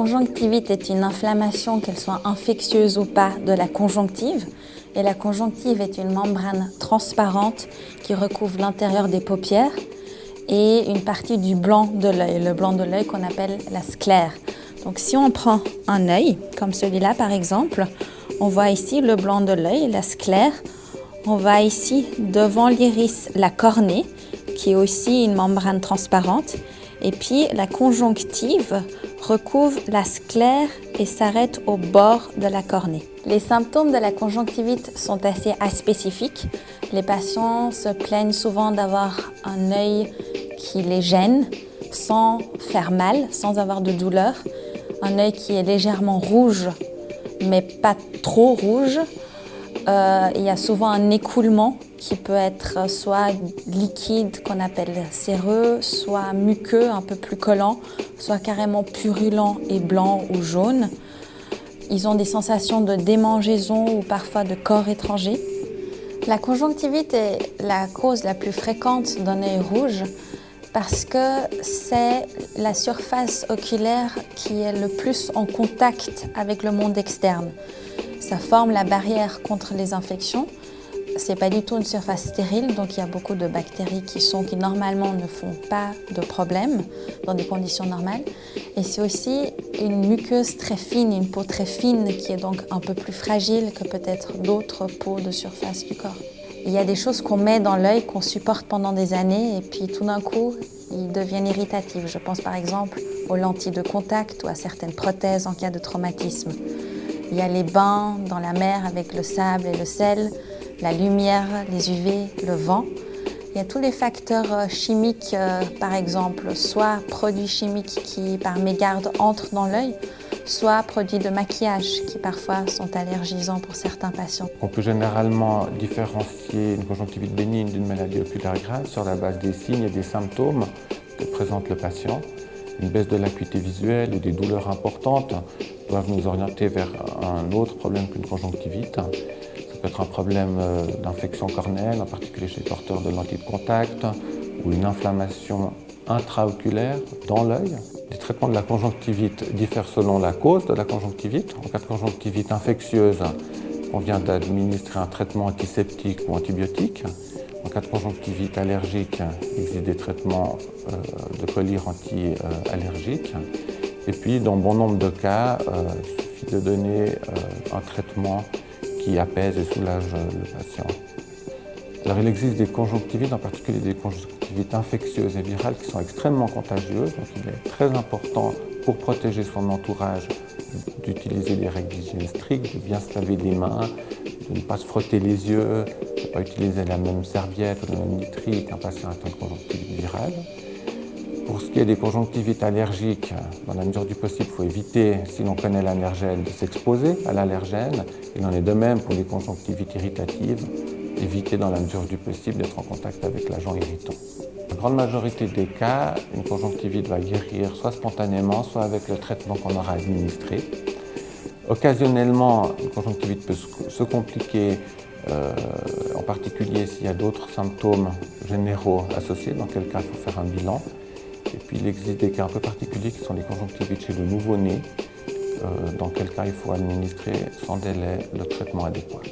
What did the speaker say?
conjonctivite est une inflammation, qu'elle soit infectieuse ou pas, de la conjonctive. Et la conjonctive est une membrane transparente qui recouvre l'intérieur des paupières et une partie du blanc de l'œil, le blanc de l'œil qu'on appelle la sclère. Donc si on prend un œil, comme celui-là par exemple, on voit ici le blanc de l'œil, la sclère. On voit ici devant l'iris la cornée, qui est aussi une membrane transparente. Et puis la conjonctive recouvre la sclère et s'arrête au bord de la cornée. Les symptômes de la conjonctivite sont assez aspécifiques. Les patients se plaignent souvent d'avoir un œil qui les gêne sans faire mal, sans avoir de douleur. Un œil qui est légèrement rouge, mais pas trop rouge. Il y a souvent un écoulement qui peut être soit liquide, qu'on appelle séreux, soit muqueux, un peu plus collant, soit carrément purulent et blanc ou jaune. Ils ont des sensations de démangeaison ou parfois de corps étranger. La conjonctivite est la cause la plus fréquente d'un œil rouge parce que c'est la surface oculaire qui est le plus en contact avec le monde externe. Ça forme la barrière contre les infections. Ce n'est pas du tout une surface stérile, donc il y a beaucoup de bactéries qui normalement ne font pas de problème dans des conditions normales. Et c'est aussi une muqueuse très fine, une peau très fine qui est donc un peu plus fragile que peut-être d'autres peaux de surface du corps. Il y a des choses qu'on met dans l'œil, qu'on supporte pendant des années et puis tout d'un coup, ils deviennent irritatifs. Je pense par exemple aux lentilles de contact ou à certaines prothèses en cas de traumatisme. Il y a les bains dans la mer avec le sable et le sel, la lumière, les UV, le vent. Il y a tous les facteurs chimiques, par exemple, soit produits chimiques qui, par mégarde, entrent dans l'œil, soit produits de maquillage qui parfois sont allergisants pour certains patients. On peut généralement différencier une conjonctivite bénigne d'une maladie oculaire grave sur la base des signes et des symptômes que présente le patient. Une baisse de l'acuité visuelle ou des douleurs importantes doivent nous orienter vers un autre problème qu'une conjonctivite. Ça peut être un problème d'infection cornéenne, en particulier chez les porteurs de lentilles de contact, ou une inflammation intraoculaire dans l'œil. Les traitements de la conjonctivite diffèrent selon la cause de la conjonctivite. En cas de conjonctivite infectieuse, on vient d'administrer un traitement antiseptique ou antibiotique. En cas de conjonctivite allergique, il existe des traitements de collyre anti-allergiques. Et puis, dans bon nombre de cas, il suffit de donner un traitement qui apaise et soulage le patient. Alors, il existe des conjonctivites, en particulier des conjonctivites infectieuses et virales, qui sont extrêmement contagieuses. Donc, il est très important pour protéger son entourage d'utiliser des règles d'hygiène strictes, de bien se laver les mains, de ne pas se frotter les yeux, de ne pas utiliser la même serviette ou le même nitrile qu'un patient atteint de conjonctivite virale. Pour ce qui est des conjonctivites allergiques, dans la mesure du possible, il faut éviter, si l'on connaît l'allergène, de s'exposer à l'allergène. Il en est de même pour les conjonctivites irritatives, éviter dans la mesure du possible d'être en contact avec l'agent irritant. Dans la grande majorité des cas, une conjonctivite va guérir soit spontanément, soit avec le traitement qu'on aura administré. Occasionnellement, une conjonctivite peut se compliquer, en particulier s'il y a d'autres symptômes généraux associés, dans quel cas il faut faire un bilan. Et puis il existe des cas un peu particuliers qui sont les conjonctivites chez le nouveau-né, dans quel cas il faut administrer sans délai le traitement adéquat.